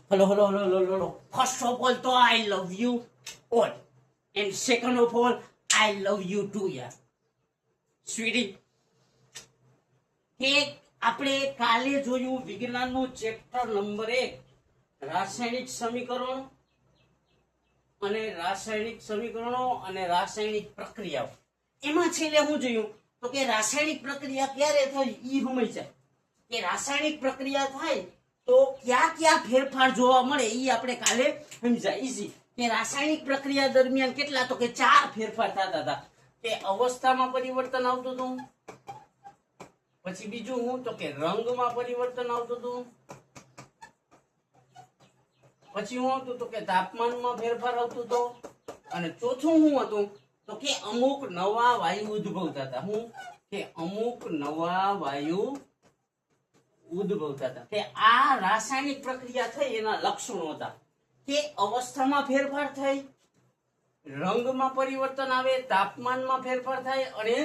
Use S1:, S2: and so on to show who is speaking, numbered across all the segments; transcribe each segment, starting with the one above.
S1: Hello. First of all, तो I love you all. And second of all, I love you too, yaar. Sweetie. કે આપણે કાલે જોયું વિજ્ઞાનનું chapter number 1 રાસાયણિક સમીકરણો અને રાસાયણિક પ્રક્રિયાઓ. એમાં છેલ્લે હું જોયું તો કે રાસાયણિક પ્રક્રિયા ક્યારે થાય ઈ સમજાય કે રાસાયણિક પ્રક્રિયા થાય તો ક્યાં ફેરફાર જોવા મળે ઈ આપણે કાલે સમજાય. ઈઝી કે રાસાયણિક પ્રક્રિયા દરમિયાન કેટલા તો કે 4 ફેરફાર થતા હતા કે અવસ્થામાં પરિવર્તન આવતું હતું, પછી બીજું હું તો કે રંગમાં પરિવર્તન આવતું હતું, પછી હું હતું તો કે તાપમાનમાં ફેરફાર આવતું હતો, અને ચોથું હું હતું તો કે અમુક નવા વાયુ ઉદ્ભવતા હતા. હું કે અમુક નવા વાયુ ઉદ્ભવતા હતા. કે આ રાસાયણિક પ્રક્રિયા થઈ એના લક્ષણો હતા કે અવસ્થામાં ફેરફાર થાય, રંગમાં પરિવર્તન આવે, તાપમાનમાં ફેરફાર થાય અને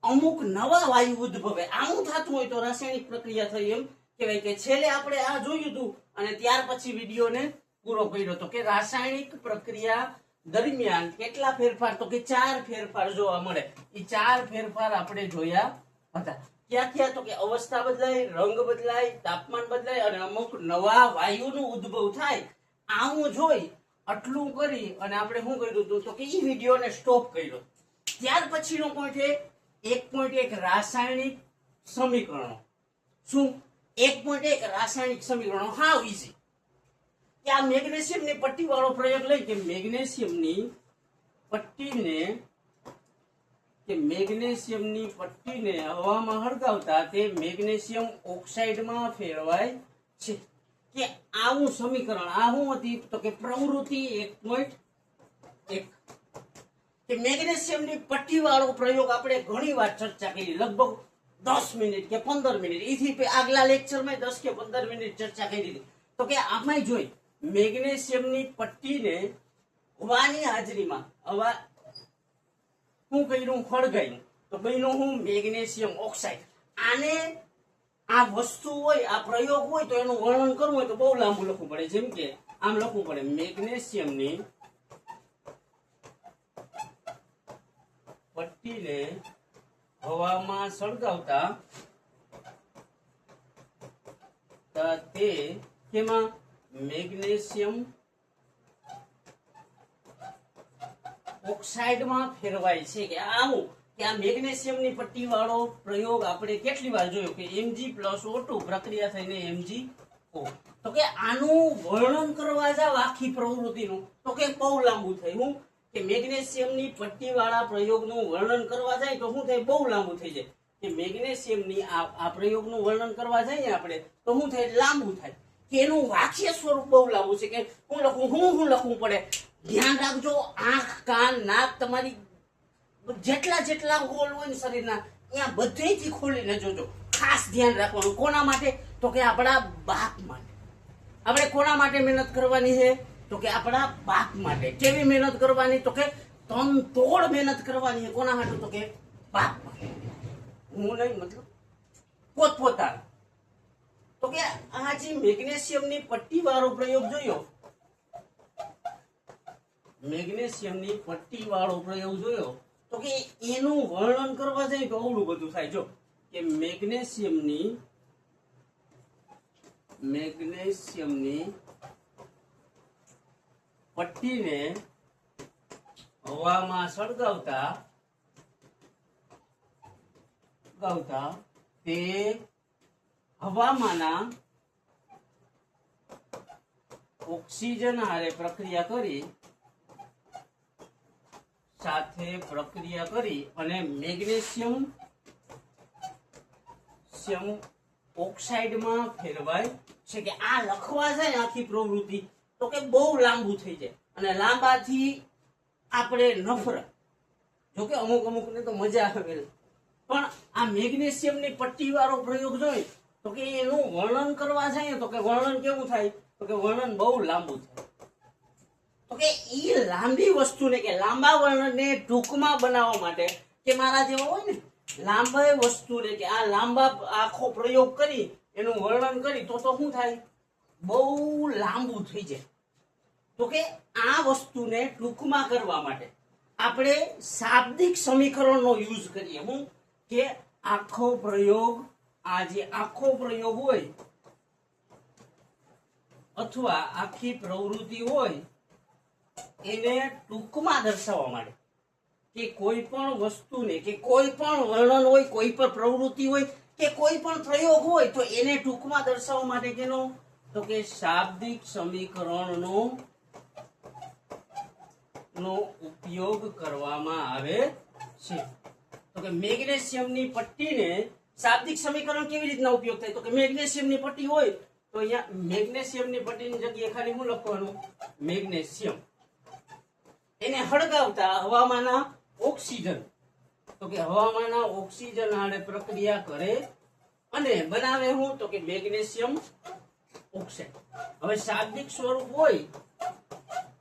S1: અમુક નવા વાયુ ઉદ્ભવે. આવું થતું હોય તો રાસાયણિક પ્રક્રિયા થઈ એમ કહેવાય. કે છેલ્લે આપણે આ જોયું હતું અને ત્યાર પછી વિડીયોને પૂરો કર્યો તો કે રાસાયણિક પ્રક્રિયા દરમિયાન કેટલા ફેરફાર તો કે 4 ફેરફાર જોવા મળે. એ 4 ફેરફાર આપણે જોયા હતા. ક્યાં તો કે અવસ્થા બદલાય, રંગ બદલાય, તાપમાન બદલાય અને અમુક નવા વાયુનો ઉદ્ભવ થાય. આવું જોઈ આટલું કરી અને આપણે શું કર્યું હતું તો કે એ વિડીયોને સ્ટોપ કર્યો. ત્યાર પછીનો પોઈન્ટ છે 1.1 રાસાયણિક સમીકરણો. શું 1.1 રાસાયણિક સમીકરણો? હાવ ઈઝી. કે આ મેગ્નેશિયમની પટ્ટી વાળો પ્રયોગ લઈ કે મેગ્નેશિયમની પટ્ટીને હવામાં હળગાવતા તે મેગ્નેશિયમ ઓક્સાઇડમાં ફેરવાય છે. કે આવું સમીકરણ આ શું હતી તો કે પ્રવૃત્તિ 1.1 કે મેગ્નેશિયમની પટ્ટી વાળો પ્રયોગ આપણે ઘણી વાર ચર્ચા કરી, લગભગ 10 મિનિટ કે 15 મિનિટ. એથી આગલા લેક્ચરમાં 10 કે 15 મિનિટ ચર્ચા કરી હતી. તો કે આમાં જોઈ મેગ્નેશિયમની પટ્ટીને હવાની હાજરીમાં શું કર્યું, ખળગાયું તો બન્યું હું મેગ્નેશિયમ ઓક્સાઇડ. આને આ વસ્તુ હોય, આ પ્રયોગ હોય તો એનું વર્ણન કરવું હોય તો બહુ લાંબુ લખવું પડે. જેમ કે આમ લખવું પડે મેગ્નેશિયમની પટ્ટીને હવામાં સળગાવતા તે કેમાં મેગ્નેશિયમ ઓક્સાઇડમાં ફેરવાય છે. કે આવું કે આ મેગ્નેશિયમની પટ્ટી વાળો પ્રયોગ આપણે કેટલી વાર જોયો કે Mg+O2 પ્રક્રિયા થઈને MgO. તો કે આનું વર્ણન કરવા જાવ આખી પ્રવૃત્તિનું તો કે બહુ લાંબુ થાય. હું કે મેગ્નેશિયમની પટ્ટી વાળા પ્રયોગનું વર્ણન કરવા જાય તો શું થાય, બહુ લાંબુ થઈ જાય. કે મેગ્નેશિયમની આ પ્રયોગનું વર્ણન કરવા જઈએ આપણે તો શું થાય, લાંબુ થાય. કે એનું વાક્ય સ્વરૂપ બહુ લાંબુ છે. કે હું લખવું પડે. ધ્યાન રાખજો, આંખ, કાન, નાક, તમારી જેટલા હોલ હોય ને શરીરના ત્યાં બધેથી ખોલીને જોજો. ખાસ ધ્યાન રાખવાનું. કોના માટે તો કે આપણા બાપ માટે. આપણે કોના માટે મહેનત કરવાની છે તો કે આપણા બાપ માટે. કેવી મહેનત કરવાની તો કે તનતોડ મહેનત કરવાની છે. કોના માટે તો કે બાપ માટે. હું નહીં, મતલબ પોતપોતાના. તો કે આ જે મેગ્નેશિયમની પટ્ટી વાળો પ્રયોગ જોયો, તો કે એનું વર્ણન કરવા જાય તો અવળું બધું થાય. જો કે મેગ્નેશિયમની પટ્ટીને હવામાં સળગાવતા તે હવામાંના ઓક્સિજન હારે પ્રક્રિયા કરી અને મેગ્નેશિયમ ઓક્સાઇડમાં ફેરવાય છે. કે આ લખવા જાય આખી પ્રવૃત્તિ તો કે બહુ લાંબુ થઈ જાય અને લાંબાથી આપણે નફરત. જો કે અમુકને તો મજા આવે, પણ આ મેગ્નેશિયમની પટ્ટી વાળો પ્રયોગ જોઈ તો કે એનું વર્ણન કરવા જાય તો કે વર્ણન કેવું થાય તો કે વર્ણન બહુ લાંબુ થાય. તો કે ઈ લાંબી વસ્તુને કે લાંબા વર્ણનને ટૂંકમાં બનાવવા માટે કે મારા જેવા હોય ને લાંબા વસ્તુને કે આ લાંબા આખો પ્રયોગ કરી એનું વર્ણન કરી તો શું થાય, બહુ લાંબુ થઈ જાય. તો કે આ વસ્તુને ટૂંકમાં કરવા માટે આપણે શાબ્દિક સમીકરણનો યુઝ કરીએ. હું કે આખો પ્રયોગ, આ જે આખો પ્રયોગ હોય અથવા આખી પ્રવૃત્તિ હોય એને ટૂંકમાં દર્શાવવા માટે, કે કોઈ પણ વસ્તુને, કે કોઈ પણ વર્ણન હોય, કોઈ પણ પ્રવૃત્તિ હોય, કે કોઈ પણ પ્રયોગ હોય, તો એને ટૂંકમાં દર્શાવવા માટે કેનો, તો કે શાબ્દિક સમીકરણનો ઉપયોગ કરવામાં આવે છે. તો કે મેગ્નેશિયમની પટ્ટીને શાબ્દિક સમીકરણ કેવી રીતના ઉપયોગ થાય, તો કે મેગ્નેશિયમની પટ્ટી હોય તો અહીંયા મેગ્નેશિયમની પટ્ટીની જગ્યાએ ખાલી શું લખવાનું, મેગ્નેશિયમ. એને હળગાવતા હવામાંના ઓક્સિજન, તો કે હવામાંના ઓક્સિજન આડે પ્રક્રિયા કરે અને બનાવે શું, તો કે મેગ્નેશિયમ ઓક્સાઇડ. હવે શાબ્દિક સ્વરૂપ હોય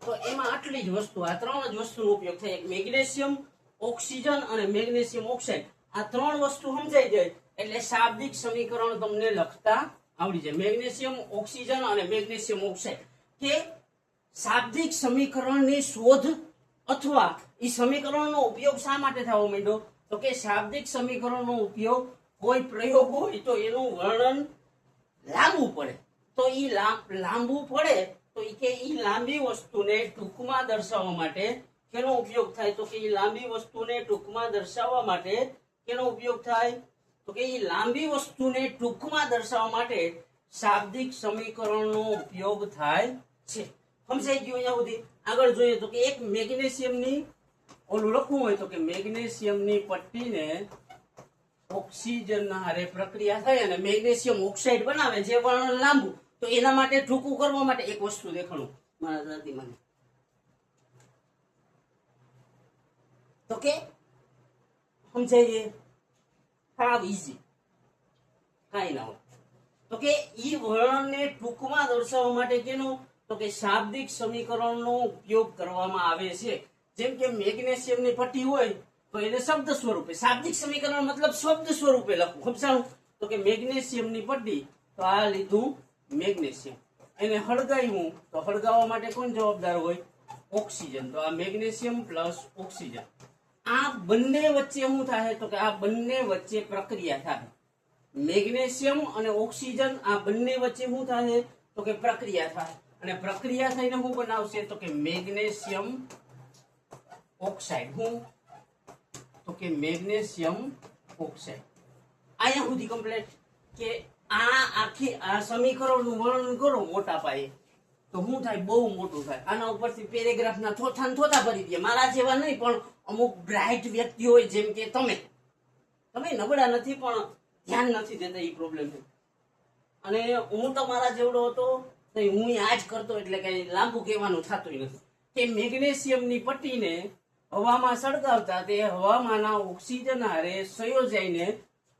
S1: તો એમાં આટલી જ વસ્તુ, આ ત્રણ જ વસ્તુનો ઉપયોગ થાય. એક મેગ્નેશિયમ, ઓક્સિજન અને મેગ્નેશિયમ ઓક્સાઇડ. આ ત્રણ વસ્તુ સમજાઈ જાય એટલે શાબ્દિક સમીકરણ તમને લખતા આવડી જાય. મેગ્નેશિયમ, ઓક્સિજન અને મેગ્નેશિયમ ઓક્સાઇડ. કે શાબ્દિક સમીકરણની શોધ અથવા એ સમીકરણનો ઉપયોગ શા માટે થવા માંડ્યો, તો કે શાબ્દિક સમીકરણનો ઉપયોગ કોઈ પ્રયોગ હોય તો એનું વર્ણન લાંબુ પડે, તો એ લાંબુ પડે તો એ લાંબી વસ્તુને ટૂંકમાં દર્શાવવા માટે કેનો ઉપયોગ થાય, તો કે એ લાંબી વસ્તુને ટૂંકમાં દર્શાવવા માટે કેનો ઉપયોગ થાય, તો કે એ લાંબી વસ્તુને ટૂંકમાં દર્શાવવા માટે શાબ્દિક સમીકરણનો ઉપયોગ થાય છે. સમજાઈ ગયું અહીંયા સુધી? આગળ જોઈએ તો કે એક મેગ્નેશિયમની ઓલું લખવું હોય તો કે મેગ્નેશિયમની પટ્ટીને ઓક્સિજન હારે પ્રક્રિયા થાય અને મેગ્નેશિયમ ઓક્સાઇડ બનાવે, જે વર્ણન લાંબુ. તો એના માટે ટૂંકું કરવા માટે એક વસ્તુ દેખાડું મારા દાદી મને, તો કે સમજાય હાવ ઈઝી, કાંઈ ના હોય. તો કે ઈ વર્ણનને ટૂંકમાં દર્શાવવા માટે કેનો, તો કે શાબ્દિક સમીકરણનો ઉપયોગ કરવામાં આવે છે. જેમ કે મેગ્નેશિયમની પટ્ટી હોય તો એને શબ્દ સ્વરૂપે, શાબ્દિક સમીકરણ મતલબ શબ્દ સ્વરૂપે લખવું. સમજાણું? તો કે મેગ્નેશિયમની પટ્ટી, તો આ લીધું મેગ્નેશિયમ, એને હળગાવ્યું તો હળગાવવા માટે કોણ જવાબદાર હોય, ઓક્સિજન. તો આ મેગ્નેશિયમ પ્લસ ઓક્સિજન, આ બંને વચ્ચે શું થાય, તો કે આ બંને વચ્ચે પ્રક્રિયા થાય. મેગ્નેશિયમ અને ઓક્સિજન આ બંને વચ્ચે શું થાય, તો કે પ્રક્રિયા થાય. અને પ્રક્રિયા થઈને શું બનાવશે, તો કે મેગ્નેશિયમ ઓક્સાઇડ. શું, તો કે મેગ્નેશિયમ ઓક્સાઇડ. અહીંયા સુધી કમ્પ્લીટ. કે આ આખી આ સમીકરણનું વર્ણન કરો મોટા પાયે તો શું થાય, બહુ મોટું થાય. આના ઉપરથી પેરેગ્રાફના થોથા ભરી દે. મારા જેવા નહીં, પણ અમુક બ્રાઇટ વ્યક્તિ હોય, જેમ કે તમે નબળા નથી પણ ધ્યાન નથી દેતા, એ પ્રોબ્લેમ છે. અને હું તમારા જેવડો હતો તો હું આ જ કરતો, એટલે કઈ લાંબુ કહેવાનું થતું નથી. કે મેગ્નેશિયમની પટ્ટીને હવામાં સળગાવતા તે હવામાંના ઓક્સિજન હારે સંયોજાઈને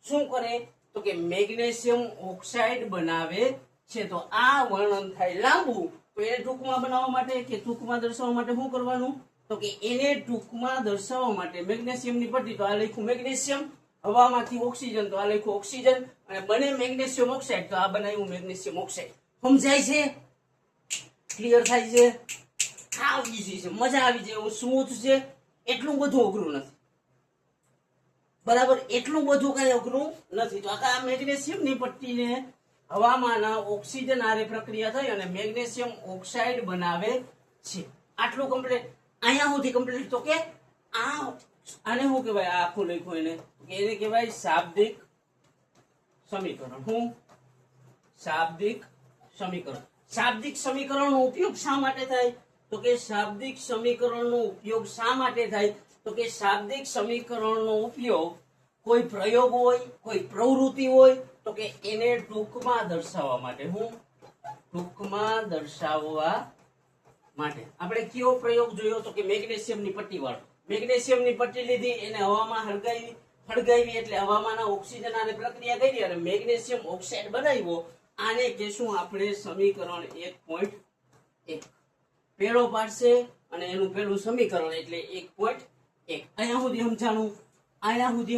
S1: શું કરે, તો કે મેગ્નેશિયમ ઓક્સાઇડ બનાવે છે. તો આ વર્ણન થાય લાંબુ, તો એને ટૂંકમાં બનાવવા માટે, કે ટૂંકમાં દર્શાવવા માટે શું કરવાનું, તો કે એને ટૂંકમાં દર્શાવવા માટે મેગ્નેશિયમની પટ્ટી, તો આ લખ્યું મેગ્નેશિયમ, હવામાંથી ઓક્સિજન, તો આ લખ્યું ઓક્સિજન, અને બને મેગ્નેશિયમ ઓક્સાઇડ, તો આ બનાવ્યું મેગ્નેશિયમ ઓક્સાઇડ. સમજાય છે? ક્લિયર થાય છે? હાવ ઈઝી છે, મજા આવી જાય એવું સ્મૂથ છે. એટલું બધું અઘરું નથી, બરાબર? એટલું બધું કઈ અઘરું નથી. તો આ મેગ્નેશિયમની પટ્ટીને હવામાંના ઓક્સિજન હારે પ્રક્રિયા થઈ અને મેગ્નેશિયમ ઓક્સાઇડ બનાવે છે. આટલું કમ્પ્લીટ. અહીંયા સુધી કમ્પ્લીટ. તો કે આને શું કહેવાય, આ આખું લખ્યું એને કહેવાય શાબ્દિક સમીકરણ. શું? શાબ્દિક સમીકરણ. શાબ્દિક સમીકરણનો ઉપયોગ શા માટે થાય, તો કે શાબ્દિક સમીકરણનો ઉપયોગ શા માટે થાય, તો કે શાબ્દિક સમીકરણનો ઉપયોગ કોઈ પ્રયોગ હોય, કોઈ પ્રવૃત્તિ હોય, તો કે એને ટૂંકમાં દર્શાવવા માટે. હું ટૂંકમાં દર્શાવવા માટે. આપણે કયો પ્રયોગ જોયો, તો કે મેગ્નેશિયમની પટ્ટી વાળો. મેગ્નેશિયમની પટ્ટી લીધી, એને હવામાં હળગાવી એટલે હવામાંના ઓક્સિજન આને પ્રક્રિયા કરી અને મેગ્નેશિયમ ઓક્સાઇડ બનાવ્યો. આને કહેશું આપણે સમીકરણ 1.1. પેલો પાડશે અને એનું પેલું સમીકરણ એટલે 1.1. અહીંયા સુધી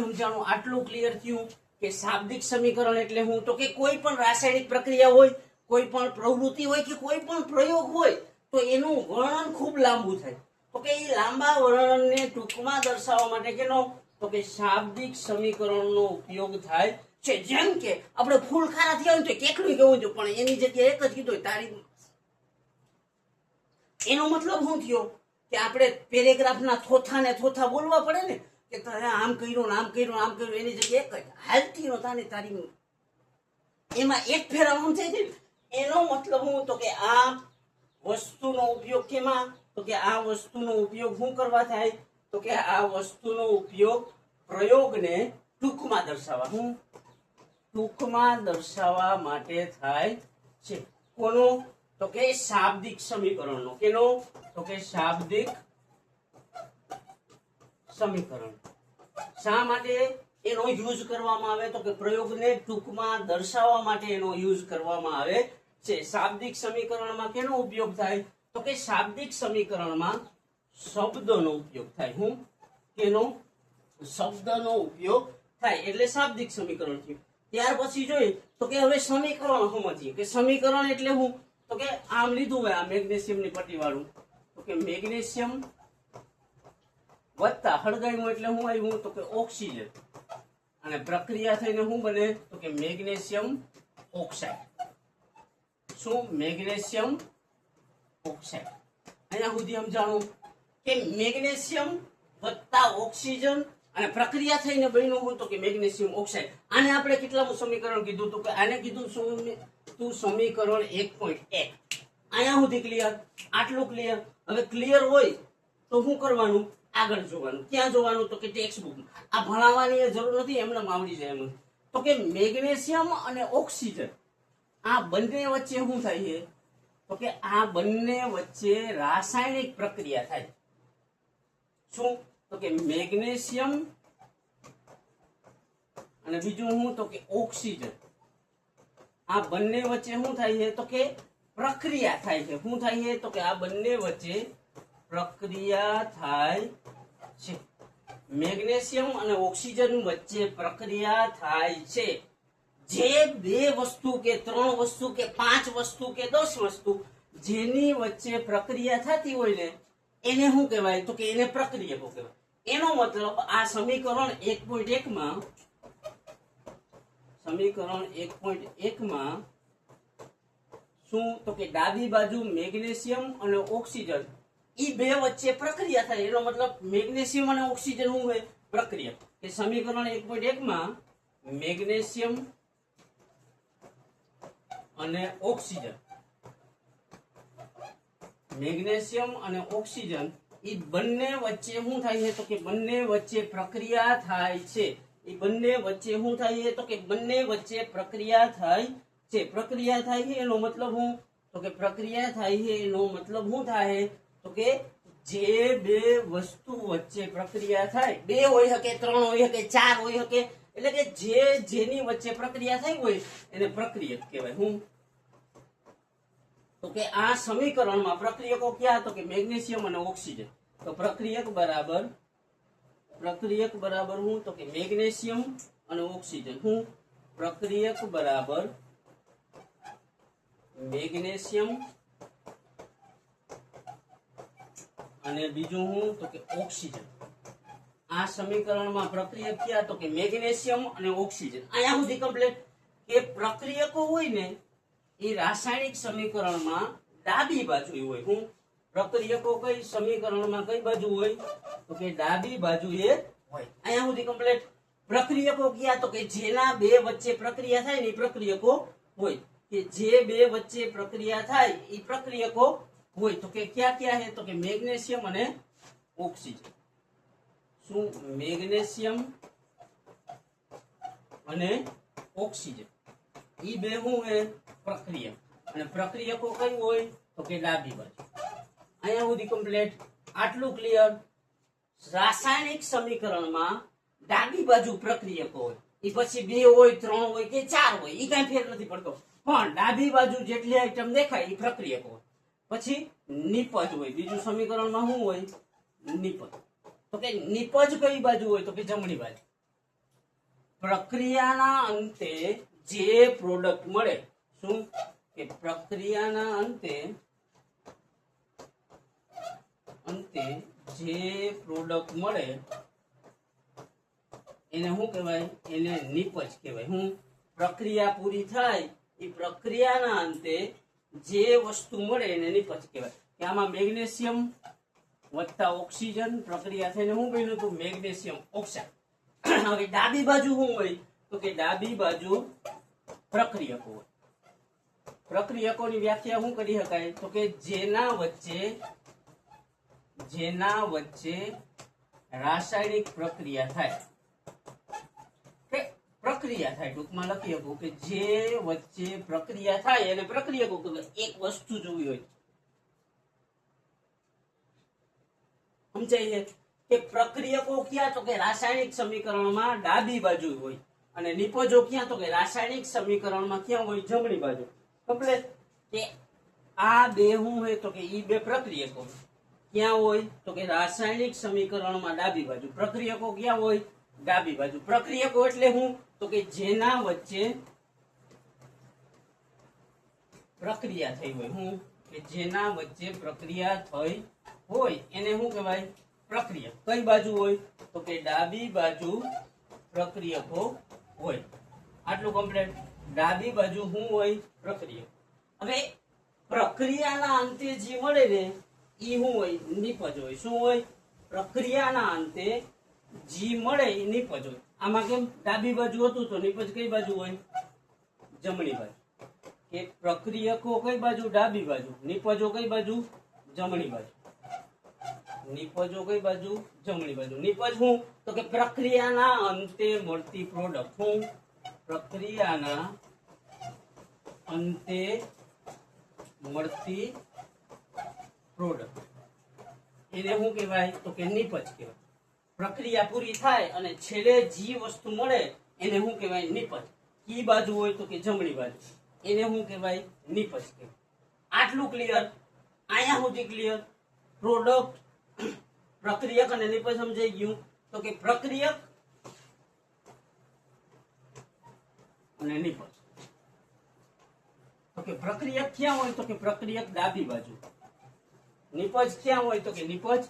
S1: સમજાણું. આટલું ક્લિયર થયું કે શાબ્દિક સમીકરણ એટલે હું, તો કે કોઈ પણ રાસાયણિક પ્રક્રિયા હોય, કોઈ પણ પ્રવૃત્તિ હોય કે કોઈ પણ પ્રયોગ હોય તો એનું વર્ણન ખૂબ લાંબુ થાય. તો કે એ લાંબા વર્ણનને ટૂંકમાં દર્શાવવા માટે કેનો તો કે શાબ્દિક સમીકરણનો ઉપયોગ થાય છે. જેમ કે આપણે ફૂલ ખારા થયા હોય તો કેટલું કેવું છે, પણ એની જગ્યાએ એક જ કીધું તારીખ. એનો મતલબ શું થયો કે આપણે પેરેગ્રાફના થોથા ને થોથા બોલવા પડે ને કે તારે આમ કર્યું ને આમ કર્યું આમ કર્યું, એની જગ્યાએ એક જ હાલતી નો તાને તારી એમાં એક ફેરાવાનું થઈ જાય. એનો મતલબ હું તો કે આ વસ્તુનો ઉપયોગ કેમાં તો કે આ વસ્તુનો ઉપયોગ શું કરવા થાય તો કે આ વસ્તુનો ઉપયોગ પ્રયોગને ટૂંકમાં દર્શાવવા, હું ટૂંકમાં દર્શાવવા માટે થાય છે. કોનો તો કે શાબ્દિક સમીકરણનો. કેનો તો કે શાબ્દિક સમીકરણ. શા માટે એનો યુઝ કરવામાં આવે તો કે પ્રયોગને ટૂંકમાં દર્શાવવા માટે એનો યુઝ કરવામાં આવે છે. શાબ્દિક સમીકરણમાં કેનો ઉપયોગ થાય તો કે શાબ્દિક સમીકરણમાં શબ્દનો ઉપયોગ થાય. હું કેનો શબ્દનો ઉપયોગ થાય એટલે શાબ્દિક સમીકરણ થયું. ત્યાર પછી જોઈએ તો કે હવે સમીકરણ સમજીએ કે સમીકરણ એટલે હું તો કે આમ લીધું હોય આ મેગ્નેશિયમની પટ્ટી વાળું તો કે મેગ્નેશિયમ વત્તા હળગાવ્યું એટલે હું આવ્યું તો કે ઓક્સિજન, અને પ્રક્રિયા થઈને શું બને તો કે મેગ્નેશિયમ ઓક્સાઇડ. શું મેગ્નેશિયમ ઓક્સાઇડ. અહીંયા સુધી સમજાણું કે મેગ્નેશિયમ વત્તા ઓક્સિજન અને પ્રક્રિયા થઈને બન્યું હું તો કે મેગ્નેશિયમ ઓક્સાઇડ. આને આપણે કેટલામું સમીકરણ કીધું તો કે આને કીધું સમીકરણ 1.1. અહીંયા સુધી ક્લિયર, આટલું ક્લિયર. હવે ક્લિયર હોય તો શું કરવાનું આગળ જોવાનું. ક્યાં જોવાનું તો કે ટેક્સ્ટ બુક. આ ભણાવવાની જરૂર નથી, એમને આવડી જાય એમ. તો કે મેગ્નેશિયમ અને ઓક્સિજન આ બંને વચ્ચે શું થાય છે તો કે આ બંને વચ્ચે રાસાયણિક પ્રક્રિયા થાય. શું તો કે મેગ્નેશિયમ અને બીજું શું તો કે ઓક્સિજન આ બંને વચ્ચે શું થાય છે તો કે પ્રક્રિયા થાય છે. શું થાય છે તો કે આ બંને વચ્ચે પ્રક્રિયા થાય છે. મેગ્નેશિયમ અને ઓક્સિજન વચ્ચે પ્રક્રિયા થાય છે. જે બે વસ્તુ કે ત્રણ વસ્તુ કે પાંચ વસ્તુ કે 10 વસ્તુ જેની વચ્ચે પ્રક્રિયા થતી હોય ને એને શું કહેવાય તો કે એને પ્રક્રિયકો કહેવાય. એનો મતલબ આ સમીકરણ 1.1 માં શું તો કે ડાબી બાજુ મેગ્નેશિયમ અને ઓક્સિજન ઈ બે વચ્ચે પ્રક્રિયા થાય. એનો મતલબ મેગ્નેશિયમ અને ઓક્સિજન શું હોય પ્રક્રિયા. કે સમીકરણ 1.1 માં મેગ્નેશિયમ અને ઓક્સિજન ઈ બંને વચ્ચે શું થાય છે તો કે બંને વચ્ચે પ્રક્રિયા થાય છે. એ બંને વચ્ચે શું થાય છે તો કે બંને વચ્ચે પ્રક્રિયા થાય છે. પ્રક્રિયા થાય છે એનો મતલબ શું તો કે પ્રક્રિયા થાય છે એનો મતલબ શું થાય તો કે જે બે વસ્તુ વચ્ચે પ્રક્રિયા થાય, બે હોઈ શકે, ત્રણ હોઈ શકે, ચાર હોઈ શકે, એટલે કે જેની વચ્ચે પ્રક્રિયા થઈ હોય એને પ્રક્રિયક કહેવાય. હું તો કે આ સમીકરણમાં પ્રક્રિયકો ક્યાં તો કે મેગ્નેશિયમ અને ઓક્સિજન. તો પ્રક્રિયક બરાબર હું તો કે મેગ્નેશિયમ અને ઓક્સિજન. હું પ્રક્રિયક બરાબર મેગ્નેશિયમ અને બીજું હું તો કે ઓક્સિજન. આ સમીકરણમાં પ્રક્રિયક ક્યાં તો કે મેગ્નેશિયમ અને ઓક્સિજન. અહીંયા સુધી કમ્પ્લીટ. કે પ્રક્રિયકો હોય ને એ રાસાયણિક સમીકરણમાં ડાબી બાજુ હોય. હું પ્રક્રિયકો કઈ સમીકરણમાં કઈ બાજુ હોય તો કે ડાબી બાજુએ હોય. અહીંયા સુધી કમ્પ્લીટ. પ્રક્રિયકો ક્યાં તો કે જેના બે વચ્ચે પ્રક્રિયા થાય ને એ પ્રક્રિયકો હોય. કે જે બે વચ્ચે પ્રક્રિયા થાય એ પ્રક્રિયકો હોય. તો કે ક્યાં ક્યાં છે તો કે મેગ્નેશિયમ અને ઓક્સિજન. શું મેગ્નેશિયમ અને ઓક્સિજન ઈ બે શું હે પ્રક્રિયક. અને પ્રક્રિયકો કઈ હોય તો કે ડાબી બાજુ. અહીંયા સુધી કમ્પ્લીટ. આટલું ક્લિયર. રાસાયણિક સમીકરણમાં ડાબી બાજુ પ્રક્રિયકો હોય. એ પછી બે હોય, ત્રણ હોય કે ચાર હોય, એ કઈ ફેર નથી પડતો. પણ ડાબી બાજુ જેટલી આઈટમ દેખાય એ પ્રક્રિયકો હોય. પછી નિપજ હોય. બીજું સમીકરણમાં શું હોય નિપજ. તો કે નિપજ કઈ બાજુ હોય તો કે જમણી બાજુ. પ્રક્રિયાના અંતે જે પ્રોડક્ટ મળે. શું કે પ્રક્રિયાના અંતે જે પ્રોડક્ટ મળે એને શું કહેવાય? એને નિપજ કહેવાય. હું પ્રક્રિયા પૂરી થાય એ પ્રક્રિયાના અંતે જે વસ્તુ મળે એને નિપજ કહેવાય. કે આમાં મેગ્નેશિયમ વત્તા ઓક્સિજન પ્રક્રિયા થઈને શું બન્યું હતું? Magnesium oxide. હવે ડાબી બાજુ શું હોય? તો કે ડાબી બાજુ પ્રક્રિયકો હોય. પ્રક્રિયકોની વ્યાખ્યા શું કરી શકાય? તો કે જેના વચ્ચે રાસાયણિક પ્રક્રિયા થાય. પ્રક્રિયા થાય ટૂંકમાં લખી શકું કે જે વચ્ચે પ્રક્રિયા થાય એને પ્રક્રિયકો કહેવાય. એક વસ્તુ જોવી હોય સમજાય છે કે પ્રક્રિયકો ક્યાં? તો કે રાસાયણિક સમીકરણમાં ડાબી બાજુ હોય અને નિપજો ક્યાં? તો કે રાસાયણિક સમીકરણમાં ક્યાં હોય? જમણી બાજુ. કમ્પ્લીટ. કે આ બે શું હોય? તો કે ઈ બે પ્રક્રિયકો ક્યાં હોય? તો કે રાસાયણિક સમીકરણમાં ડાબી બાજુ. પ્રક્રિયકો ક્યાં હોય? ડાબી બાજુ. પ્રક્રિયકો એટલે શું? તો કે જેના વચ્ચે પ્રક્રિયા થઈ હોય. હું કે જેના વચ્ચે પ્રક્રિયા થઈ હોય એને શું કહેવાય? પ્રક્રિયક. કઈ બાજુ હોય? તો કે ડાબી બાજુ પ્રક્રિયકો હોય. આટલું કમ્પ્લીટ. ડાબી બાજુ શું હોય? પ્રક્રિયક. હવે પ્રક્રિયાના અંતે જે મળે ને ઈ શું હોય? નિપજ હોય. શું હોય? પ્રક્રિયાના અંતે જી મળે એ નિપજ હોય. આમાં કેમ ડાબી બાજુ હતું તો નિપજ કઈ બાજુ હોય? જમણી બાજુ. કે પ્રક્રિયકો કઈ બાજુ? ડાબી બાજુ. નિપજો કઈ બાજુ? જમણી બાજુ. નિપજો કઈ બાજુ? જમણી બાજુ. નિપજ શું? તો કે પ્રક્રિયાના અંતે મળતી પ્રોડક્ટ. શું? પ્રક્રિયાના અંતે મળતી પ્રોડક્ટ એને શું કહેવાય? તો કે નિપજ કહેવાય. પ્રક્રિયા પૂરી થાય અને છેલ્લે જે વસ્તુ મળે એને શું કહેવાય? નિપજ. કી બાજુ હોય? તો કે જમણી બાજુ. એને શું કહેવાય? નિપજ કહેવાય. આટલું ક્લિયર? અહીંયા સુધી ક્લિયર? પ્રોડક્ટ, પ્રક્રિયક અને નિપજ સમજાઈ ગયું. તો કે પ્રક્રિયક અને નિપજ. તો કે પ્રક્રિયક ક્યાં હોય? તો કે પ્રક્રિયક ડાબી બાજુ. નિપજ ક્યાં હોય? તો કે નિપજ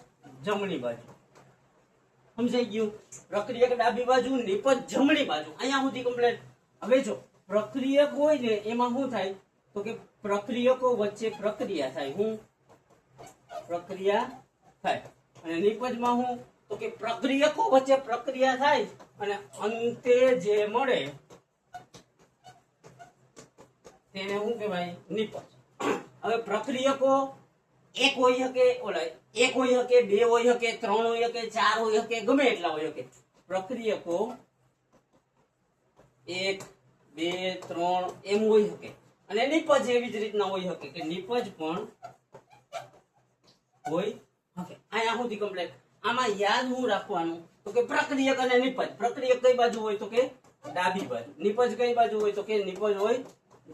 S1: જમણી બાજુ. સમજાઈ ગયું? પ્રક્રિયક ડાબી બાજુ, નિપજ જમણી બાજુ. અહીંયા સુધી કમ્પ્લીટ. હવે જો પ્રક્રિયક હોય ને એમાં શું થાય? તો કે પ્રક્રિયકો વચ્ચે પ્રક્રિયા થાય. હું પ્રક્રિયા થાય. અને નિપજમાં હું? તો કે પ્રક્રિયકો વચ્ચે પ્રક્રિયા થાય અને અંતે જે મળે તેને શું કહેવાય? નિપજ. હવે પ્રક્રિયકો એક હોઈ શકે, એક હોઈ શકે, બે હોઈ શકે, ત્રણ હોઈ શકે, ચાર હોઈ શકે, ગમે એટલા હોઈ શકે. પ્રક્રિયકો 1, 2, 3 એમ હોઈ શકે. અને નિપજ એવી જ રીતના હોઈ શકે કે નિપજ પણ હોય શકે. અહીંયા સુધી કમ્પ્લીટ. આમાં યાદ હું રાખવાનું? તો કે પ્રક્રિયક અને નિપજ. પ્રક્રિયક કઈ બાજુ હોય? તો કે ડાબી બાજુ. નિપજ કઈ બાજુ હોય? તો કે નિપજ હોય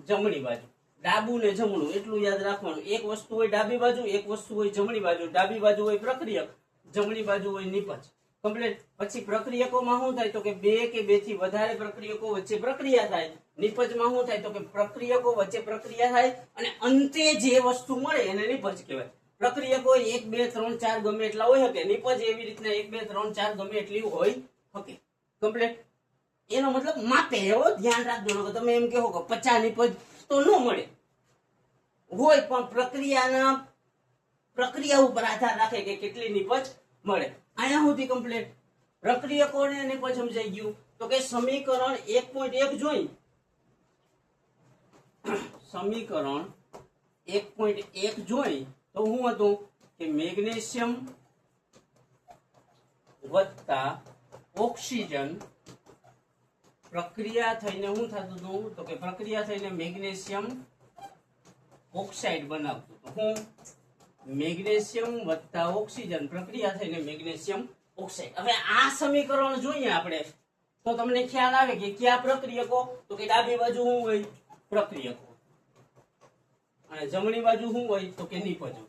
S1: જમણી બાજુ. ડાબુ ને જમણું એટલું યાદ રાખવાનું. એક વસ્તુ હોય ડાબી બાજુ, એક વસ્તુ હોય જમણી બાજુ. ડાબી બાજુ હોય પ્રક્રિયક, જમણી બાજુ હોય નિપજ. કમ્પ્લીટ. પછી પ્રક્રિયકોમાં શું થાય? તો કે બે કે બે થી વધારે પ્રક્રિયકો વચ્ચે પ્રક્રિયા થાય. નિપજમાં શું થાય? તો કે પ્રક્રિયકો વચ્ચે પ્રક્રિયા થાય અને અંતે જે વસ્તુ મળે એને નિપજ કહેવાય. પ્રક્રિયકો 1, 2, 3, 4 ગમે એટલા હોય શકે. નિપજ એવી રીતના 1, 2, 3, 4 ગમે એટલી હોય શકે. કમ્પ્લીટ. એનો મતલબ માપે. એવો ધ્યાન રાખજો. તમે એમ કહો કે 50 નિપજ તો ન મળે. હોય પણ પ્રક્રિયા ઉપર આધાર રાખે કે કેટલી નિપજ મળે. અહીંયા સુધી કમ્પ્લીટ. પ્રક્રિયકોને નિપજ સમજાઈ ગયું. તો કે સમીકરણ 1.1 જોઈ. સમીકરણ 1.1 જોઈ તો શું હતું? કે મેગ્નેશિયમ વત્તા ઓક્સિજન પ્રક્રિયા થઈને શું થતું હતું? તો કે પ્રક્રિયા થઈને મેગ્નેશિયમ ઓક્સાઇડ બનાવતું હતું. હું મેગ્નેશિયમ વત્તા ઓક્સિજન પ્રક્રિયા થઈને મેગ્નેશિયમ ઓક્સાઇડ. હવે આ સમીકરણ જોઈએ આપણે તો તમને ખ્યાલ આવે કે કયા પ્રક્રિયકો? તો કે ડાબી બાજુ શું હોય? પ્રક્રિયકો. અને જમણી બાજુ શું હોય? તો કે નિપજો.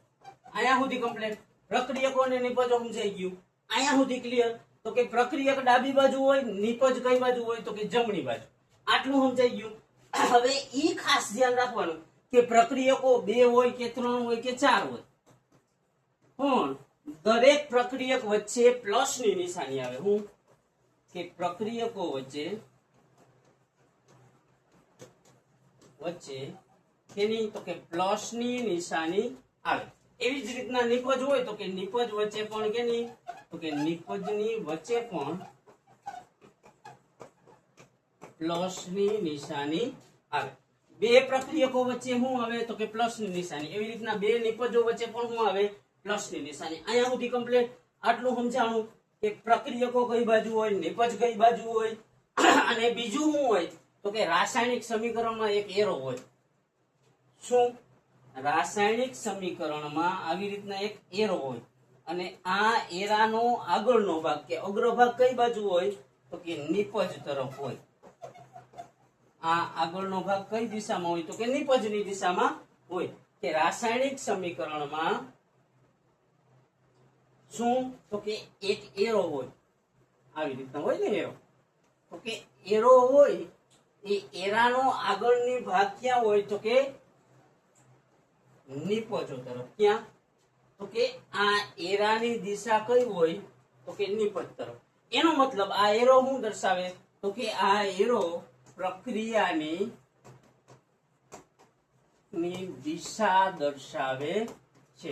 S1: અહીંયા સુધી કમ્પ્લીટ. પ્રક્રિયકો અને નિપજો સમજાઈ ગયું. અહીંયા સુધી ક્લિયર? તો કે પ્રક્રિયક ડાબી બાજુ હોય, નિપજ કઈ બાજુ હોય? તો કે જમણી બાજુ. આટલું સમજાઈ ગયું. હવે ઈ ખાસ ધ્યાન રાખવાનું કે પ્રક્રિયકો 2 હોય કે 3 હોય કે 4 હોય, પણ દરેક પ્રક્રિયક વચ્ચે પ્લસની નિશાની આવે. હું કે પ્રક્રિયકો વચ્ચે કેની તો કે પ્લસની નિશાની આવે. એવી જ રીતના નિપજ હોય તો કે નિપજ વચ્ચે પણ કેની તો કે નિપજની વચ્ચે પણ પ્લસની નિશાની આવે. બે પ્રક્રિયકો વચ્ચે શું આવે તો કે પ્લસની નિશાની. એવી રીતના બે નિપજો વચ્ચે પણ શું આવે પ્લસની નિશાની. અહીંયા સુધી કમ્પ્લીટ. આટલું સમજાણું કે પ્રક્રિયકો કઈ બાજુ હોય, નિપજ કઈ બાજુ હોય, અને બીજું શું હોય તો કે રાસાયણિક સમીકરણમાં એક એરો હોય. શું? રાસાયણિક સમીકરણમાં આવી રીતના એક એરો હોય, અને આ એરાનો આગળનો ભાગ કે અગ્રભાગ કઈ બાજુ હોય તો કે નિપજ તરફ હોય. આ આગળનો ભાગ કઈ દિશામાં હોય તો કે નિપજની દિશામાં હોય. કે રાસાયણિક સમીકરણમાં શું તો કે એક એરો હોય, આવી રીતના હોય ને એરો. તો કે એરો હોય, એ એરાનો આગળની ભાગ ક્યાં હોય તો કે નિપજો તરફ. ક્યાં તો કે આ એરાની દિશા કઈ હોય તો કે નિપજ તરફ. એનો મતલબ આ એરો શું દર્શાવે તો કે આ એરો પ્રક્રિયાની દિશા દર્શાવે છે.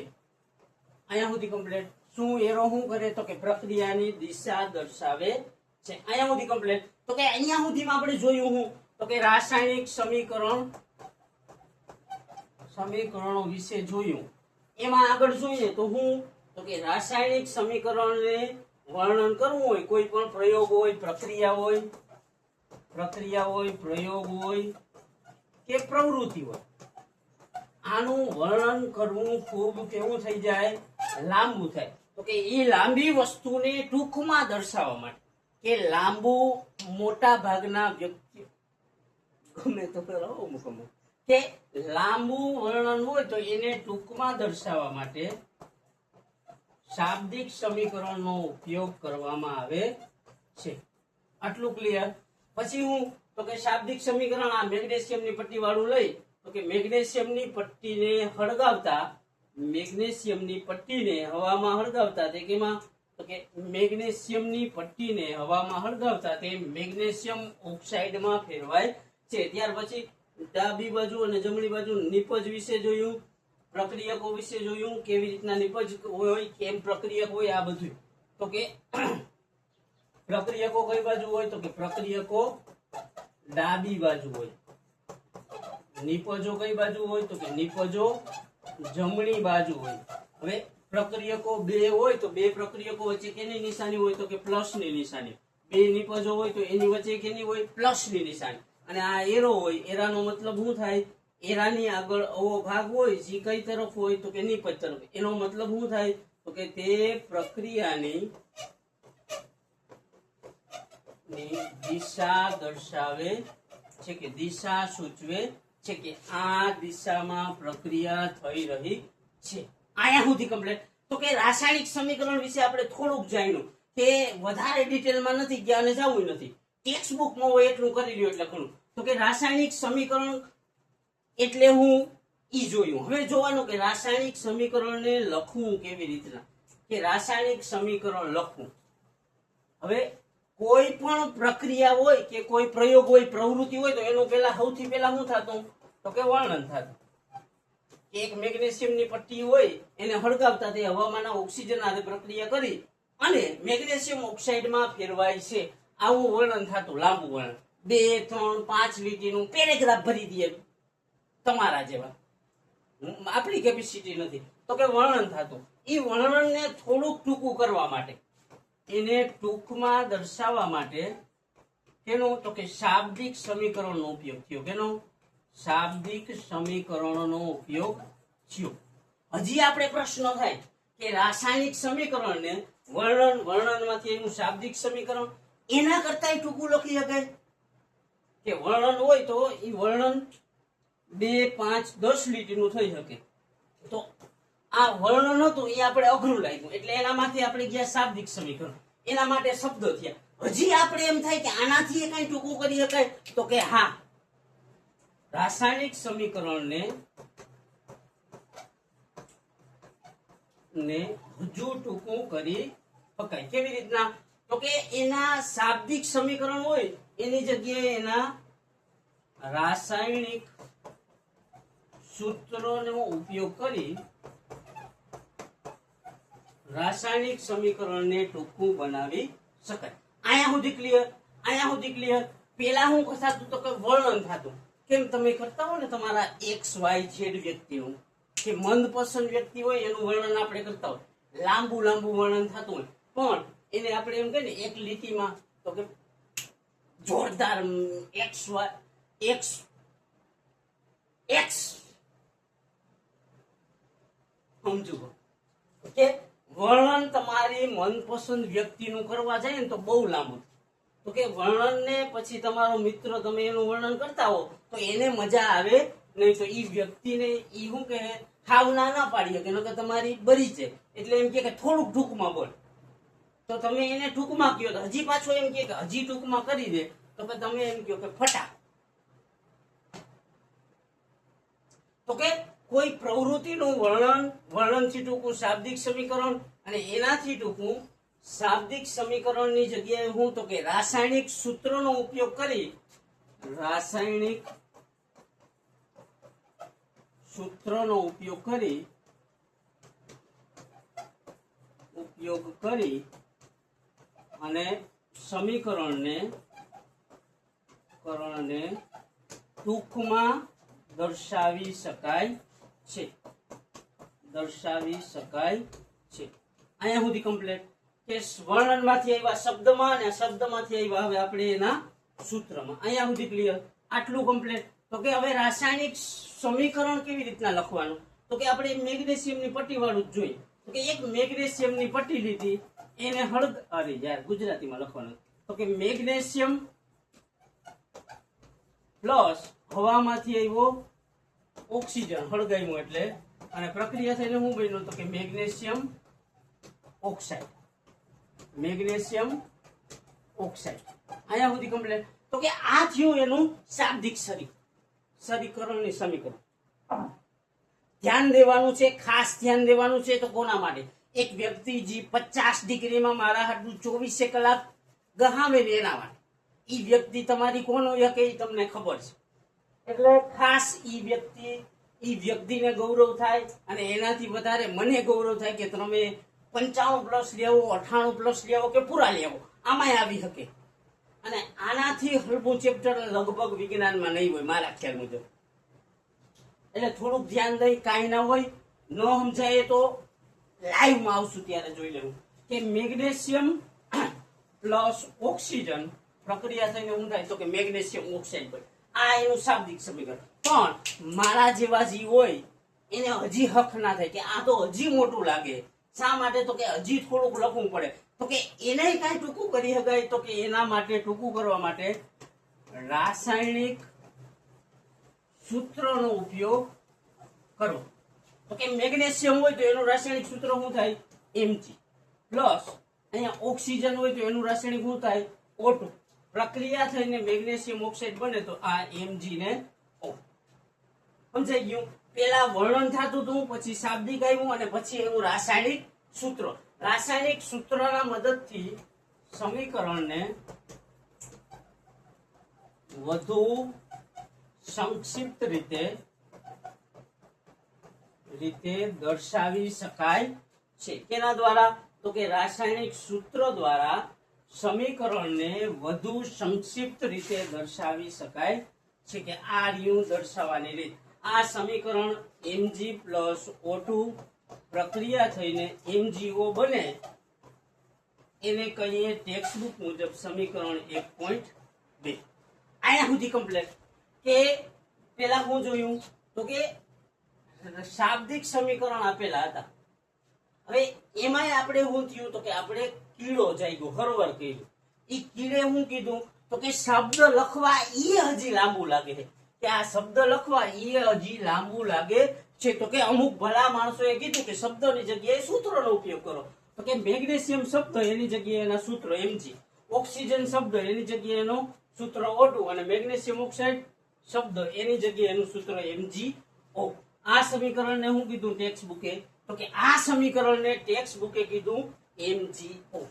S1: અહીંયા સુધી કમ્પ્લીટ. શું એરો શું કરે તો કે પ્રક્રિયાની દિશા દર્શાવે છે. અહીંયા સુધી કમ્પ્લીટ. તો કે અહીંયા સુધીમાં આપણે જોયું હું તો કે રાસાયણિક સમીકરણો વિશે જોયું. એમાં આગળ જોઈએ તો હું તો કે રાસાયણિક સમીકરણને વર્ણન કરવું હોય, કોઈ પણ પ્રયોગ હોય, પ્રક્રિયા હોય, પ્રયોગ હોય કે પ્રવૃત્તિ હોય, આનું વર્ણન કરવું ખૂબ કેવું થઈ જાય લાંબુ થાય. તો કે એ લાંબી વસ્તુને ટૂંકમાં દર્શાવવા માટે કે લાંબુ મોટા ભાગના વ્યક્તિ ગમે તો કે લાંબુ વર્ણન હોય તો એને ટૂંકમાં દર્શાવવા માટે શાબ્દિક સમીકરણનો ઉપયોગ કરવામાં આવે છે. આટલું ક્લિયર. પછી હું તો કે શાબ્દિક સમીકરણ આ મેગ્નેશિયમની પટ્ટી વાળું લઈ તો કે મેગ્નેશિયમની પટ્ટીને હળગાવતા, મેગ્નેશિયમની પટ્ટીને હવામાં હળગાવતા તે કેમાં તો કે મેગ્નેશિયમની પટ્ટીને હવામાં હળગાવતા તે મેગ્નેશિયમ ઓક્સાઇડમાં ફેરવાય છે. ત્યાર પછી ડાબી બાજુ અને જમણી બાજુ નિપજ વિશે જોયું, પ્રક્રિયકો વિશે જોયું, કેવી રીતના નિપજ હોય, કેમ પ્રક્રિયક હોય, આ બધું. તો કે પ્રક્રિયકો કઈ બાજુ હોય તો કે પ્રક્રિયકો ડાબી બાજુ હોય. નિપજો કઈ બાજુ હોય તો કે નિપજો જમણી બાજુ હોય. હવે પ્રક્રિયકો બે હોય તો બે પ્રક્રિયકો વચ્ચે કેની નિશાની હોય તો કે પ્લસની નિશાની. બે નિપજો હોય તો એની વચ્ચે કેની હોય પ્લસની નિશાની. અને આ એરો હોય, એરાનો મતલબ શું થાય એરાની આગળ આવો ભાગ હોય જે કઈ તરફ હોય તો કે નિપજ તરફ. એનો મતલબ શું થાય તો કે તે પ્રક્રિયાની દિશા દર્શાવે છે કે દિશા સૂચવે છે કે આ દિશામાં પ્રક્રિયા થઈ રહી છે. અહીંયા સુધી કમ્પ્લીટ. તો કે રાસાયણિક સમીકરણ વિશે આપણે થોડુંક જાણ્યું કે વધારે ડિટેલમાં નથી ગયા અને જવું નથી. ટેક્સ્ટ બુકમાં હોય એટલું કરી લ્યો એટલે ઘણું. તો કે રાસાયણિક સમીકરણ એટલે હું ઈ જોયું. હવે જોવાનું કે રાસાયણિક સમીકરણને લખવું કેવી રીતના, કે રાસાયણિક સમીકરણ લખવું. હવે કોઈ પણ પ્રક્રિયા હોય કે કોઈ પ્રયોગ હોય, પ્રવૃત્તિ હોય તો એનું સૌથી પહેલા શું થતું તો કે વર્ણન થતું. એક મેગ્નેશિયમની પટ્ટી હોય એને હળગાવતા તે હવામાંના ઓક્સિજન સાથે પ્રક્રિયા કરી અને મેગ્નેશિયમ ઓક્સાઇડમાં ફેરવાય છે. આવું વર્ણન થતું, લાંબુ વર્ણન. 2, 3, 5 લીટીનું પેરેગ્રાફ ભરી દઈએ તમારા જેવા. આપણી કેપેસિટી નથી તો કે વર્ણન થતું. એ વર્ણનને થોડુંક ટૂંકું કરવા માટે, એને ટૂંકમાં દર્શાવવા માટે કેનો તો કે શાબ્દિક સમીકરણનો ઉપયોગ થયો. કેનો? શાબ્દિક સમીકરણનો ઉપયોગ થયો. હજી આપણે પ્રશ્ન થાય કે રાસાયણિક સમીકરણને વર્ણનમાંથી એનું શાબ્દિક સમીકરણ એના કરતા ટૂંકું લખી શકાય કે વર્ણન હોય તો એ વર્ણન 2, 5, 10 લીટીનું થઈ શકે. તો આ વર્ણન હતું એ આપણે અઘરું લાગ્યું એટલે એનામાંથી આપણે ગયા શાબ્દિક સમીકરણ. એના માટે શબ્દો થયા. હજી આપણે એમ થાય કે આનાથી કઈ ટૂંકું કરી શકાય તો કે હા, રાસાયણિક સમીકરણને હજુ ટૂંકું કરી શકાય. કેવી રીતના? તો કે એના શાબ્દિક સમીકરણ હોય એની જગ્યાએ એના રાસાયણિક સૂત્રોનો ઉપયોગ કરી રાસાયણિક સમીકરણને ટૂંકું બનાવી શકાય. અહીંયા સુધી ક્લિયર? અહીંયા સુધી ક્લિયર? પેલા હું થતું તો કે વર્ણન થતું. કેમ તમે કરતા હો ને તમારા XYZ વ્યક્તિનું, કે મનપસંદ વ્યક્તિ હોય એનું વર્ણન આપણે કરતા હોય, લાંબુ વર્ણન થતું હોય, પણ એને આપણે એમ કહીએ ને એક લીટીમાં, તો કે જોરદાર X સમજો કે વર્ણન તમારી મનપસંદ વ્યક્તિનું કરવા જાય ને તો બહુ લાંબુ. તો કે વર્ણનને પછી તમારો મિત્ર તમે એનું વર્ણન કરતા હો તો એને મજા આવે નહીં. તો ઈ વ્યક્તિને ઈ શું કે હાવ ના પાડીએ કે નકર તમારી બરી છે, એટલે એમ કે થોડુંક ટૂંકમાં બોલ. તો તમે એને ટૂંકમાં કહો તો હજી પાછો એમ કે હજી ટૂંકમાં કરી દે, તો કે તમે એમ કહો કે ફટા. તો કે કોઈ પ્રવૃત્તિનું વર્ણનથી ટૂંકું શાબ્દિક સમીકરણ, અને એનાથી ટૂંકું શાબ્દિક સમીકરણની જગ્યાએ હું તો કે રાસાયણિક સૂત્રોનો ઉપયોગ કરી અને સમીકરણને ટૂંકમાં દર્શાવી શકાય છે. અહીંયા સુધી કમ્પ્લીટ. કે વર્ણનમાંથી આવ્યા શબ્દમાં અને શબ્દમાંથી આવ્યા હવે આપણે એના સૂત્રમાં. અહીંયા સુધી ક્લિયર? આટલું કમ્પ્લીટ. તો કે હવે રાસાયણિક સમીકરણ કેવી રીતના લખવાનું? તો કે આપણે મેગ્નેશિયમની પટ્ટી વાળું જ જોઈએ. તો કે એક મેગ્નેશિયમની પટ્ટી લીધી, એને ગુજરાતીમાં લખવાનું. તો કે મેગ્નેશિયમ પ્લસ હવામાંથી આવ્યો ઓક્સિજન હળગાવ્યું એટલે, અને પ્રક્રિયા થઈને શું બન્યું? તો કે મેગ્નેશિયમ ઓક્સાઇડ. અહીંયા સુધી કમ્પ્લીટ. તો કે આ થયું એનું શાબ્દિક સમીકરણની સમીકરણ. ધ્યાન દેવાનું છે, ખાસ ધ્યાન દેવાનું છે. તો કોના માટે? એક વ્યક્તિ જે 50 ડિગ્રીમાં મારા હાટું 24 કલાક ગહાવે ને એના માટે. ઈ વ્યક્તિ તમારી કોણ હોય કે તમને ખબર છે, એટલે ખાસ ઈ વ્યક્તિને ગૌરવ થાય, અને એનાથી વધારે મને ગૌરવ થાય કે તમે 55+ લેવો, 98+ લેવો કે પૂરા લેવો, આમાંય આવી શકે. અને આનાથી હળવું ચેપ્ટર લગભગ વિજ્ઞાનમાં નહીં હોય મારા ખ્યાલ મુજબ. એટલે થોડુંક ધ્યાન દઈ, કાંઈ ના હોય, ન સમજાય તો લાઈવમાં આવશું ત્યારે જોઈ લેવું કે મેગ્નેશિયમ પ્લસ ઓક્સિજન પ્રક્રિયા થઈને શું થાય? તો કે મેગ્નેશિયમ ઓક્સાઇડ બને. આ એનું શાબ્દિક સમીકરણ. પણ મારા જેવા જીવ હોય એને હજી હક ના થાય કે આ તો હજી મોટું લાગે. શા માટે? તો કે હજી થોડુંક લખવું પડે. તો કે એને કઈ ટૂંકું કરી શકાય? તો કે એના માટે ટૂંકું કરવા માટે રાસાયણિક સૂત્રનો ઉપયોગ કરો. તો કે મેગ્નેશિયમ હોય તો એનું રાસાયણિક સૂત્ર શું થાય? Mg પ્લસ અહીંયા ઓક્સિજન હોય તો એનું રાસાયણિક શું થાય? O2. પ્રક્રિયા થઈને મેગ્નેશિયમ ઓક્સાઇડ બને તો આ Mg ને O. સમજાઈ ગયું? પેલા વર્ણન થતું હતું, પછી શાબ્દિક આવ્યું, અને પછી એનું રાસાયણિક સૂત્રના મદદથી સમીકરણને વધુ સંક્ષિપ્ત રીતે દર્શાવી શકાય છે. કેના દ્વારા? તો કે રાસાયણિક સૂત્ર દ્વારા સમીકરણને વધુ સંક્ષિપ્ત રીતે દર્શાવી શકાય છે. કે આ રહ્યું દર્શાવવાની રીત. આ સમીકરણ Mg પ્લસ O2 પ્રક્રિયા થઈને MgO બને, એને કહીએ ટેક્સ્ટબુક મુજબ સમીકરણ 1.2. અહીંયા સુધી કમ્પ્લીટ. કે પેલા હું જોયું તો કે શાબ્દિક સમીકરણ આપેલા હતા. હવે એમાંય આપણે શું થયું? તો કે આપણે કીડો જાગ્યો, હરવર કર્યું. ઈ કીડે શું કીધું? તો કે શબ્દ લખવા ઈ હજી લાંબુ લાગે છે. કે આ શબ્દ લખવા ઈ હજી લાંબુ લાગે છે. તો કે અમુક ભલા માણસોએ કીધું કે શબ્દની જગ્યાએ સૂત્રનો ઉપયોગ કરો. તો કે મેગ્નેશિયમ શબ્દ એની જગ્યાએ એના સૂત્ર Mg, ઓક્સિજન શબ્દ એની જગ્યાએ એનો સૂત્ર O2, અને મેગ્નેશિયમ ઓક્સાઇડ શબ્દ એની જગ્યાએ એનું સૂત્ર MgO. આ સમીકરણને હું કીધું ટેક્સ્ટ બુકે, તો કે આ સમીકરણને ટેક્સ્ટ બુકે કીધું MgO.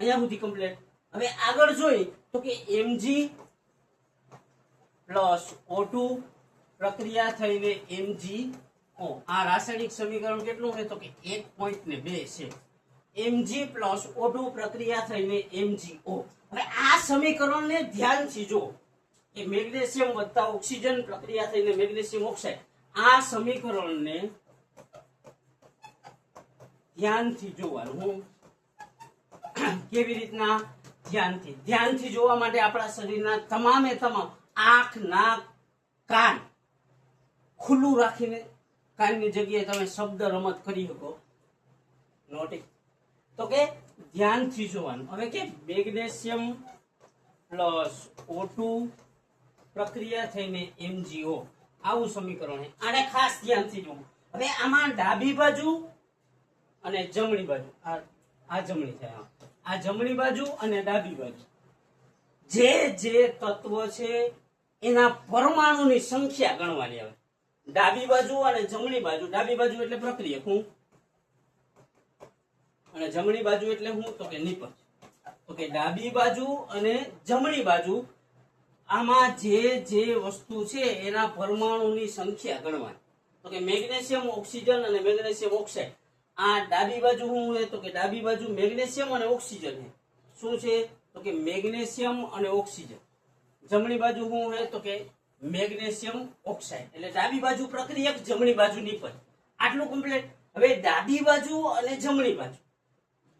S1: અહીંયા સુધી કમ્પ્લીટ. હવે આગળ જોઈ તો કે Mg પ્લસ O2 પ્રક્રિયા થઈને MgO. આ રાસાયણિક સમીકરણ કેટલું છે તો કે 1.2 છે. Mg પ્લસ O2 પ્રક્રિયા થઈને MgO. હવે આ સમીકરણને ધ્યાનથી જો કે મેગ્નેશિયમ વત્તા ઓક્સિજન પ્રક્રિયા થઈને મેગ્નેશિયમ ઓક્સાઇડ. આ સમીકરણને ધ્યાનથી જોવાનું. હું કેવી રીતના ધ્યાનથી જોવા માટે આપણા શરીરના તમામે તમામ આંખ, નાક, કાન ખુલ્લું રાખીને કાનની જગ્યાએ તમે શબ્દ રમત કરી શકો. નોટિસ તો કે ધ્યાનથી જોવાનું. હવે કે મેગ્નેશિયમ પ્લસ O2 પ્રક્રિયા થઈને MgO. આવું સમીકરણ છે. આને ખાસ ધ્યાનથી જોવું. હવે આમાં ડાબી બાજુ અને જમણી બાજુ, આ જમણી થાય, આ જમણી બાજુ અને ડાબી બાજુ જે તત્વ છે એના પરમાણુની સંખ્યા ગણવાની આવે. ડાબી બાજુ અને જમણી બાજુ. ડાબી બાજુ એટલે પ્રક્રિયક હું, અને જમણી બાજુ એટલે હું તો કે નિપજ. તો કે ડાબી બાજુ અને જમણી બાજુ આમાં જે વસ્તુ છે એના પરમાણુની સંખ્યા ગણવાની. તો કે મેગ્નેશિયમ ઓક્સિજન અને મેગ્નેશિયમ ઓક્સાઇડ. આ ડાબી બાજુ શું છે તો કે ડાબી બાજુ મેગ્નેશિયમ અને ઓક્સિજન છે. શું છે તો કે મેગ્નેશિયમ અને ઓક્સિજન. જમણી બાજુ શું છે તો કે મેગ્નેશિયમ ઓક્સાઇડ. એટલે ડાબી બાજુ પ્રક્રિયક, જમણી બાજુ નિપજ. આટલું કમ્પ્લીટ. હવે ડાબી બાજુ અને જમણી બાજુ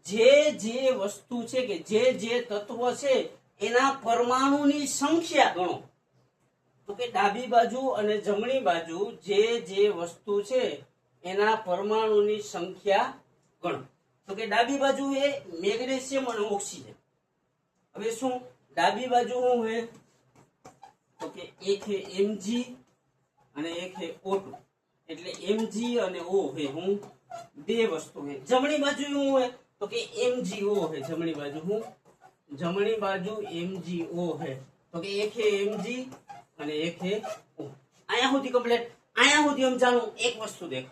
S1: જે વસ્તુ છે કે જે તત્વ છે એના પરમાણુની સંખ્યા ગણો. તો કે ડાબી બાજુ અને જમણી બાજુ જે વસ્તુ છે એના પરમાણુની સંખ્યા ગણો. તો કે ડાબી બાજુ એ મેગ્નેશિયમ અને ઓક્સિજન. હવે શું ડાબી બાજુ શું છે તો કે એક છે Mg અને એક છે O2. એટલે Mg અને O છે હું બે વસ્તુ છે. જમણી બાજુ શું છે તો કે MgO છે. જમણી બાજુ હું જમણી બાજુ MgO છે. તો કે એક છે Mg અને એક છે O. અહીંયા સુધી કમ્પ્લીટ. અહીંયા સુધી સમજાણું. એક વસ્તુ દેખ,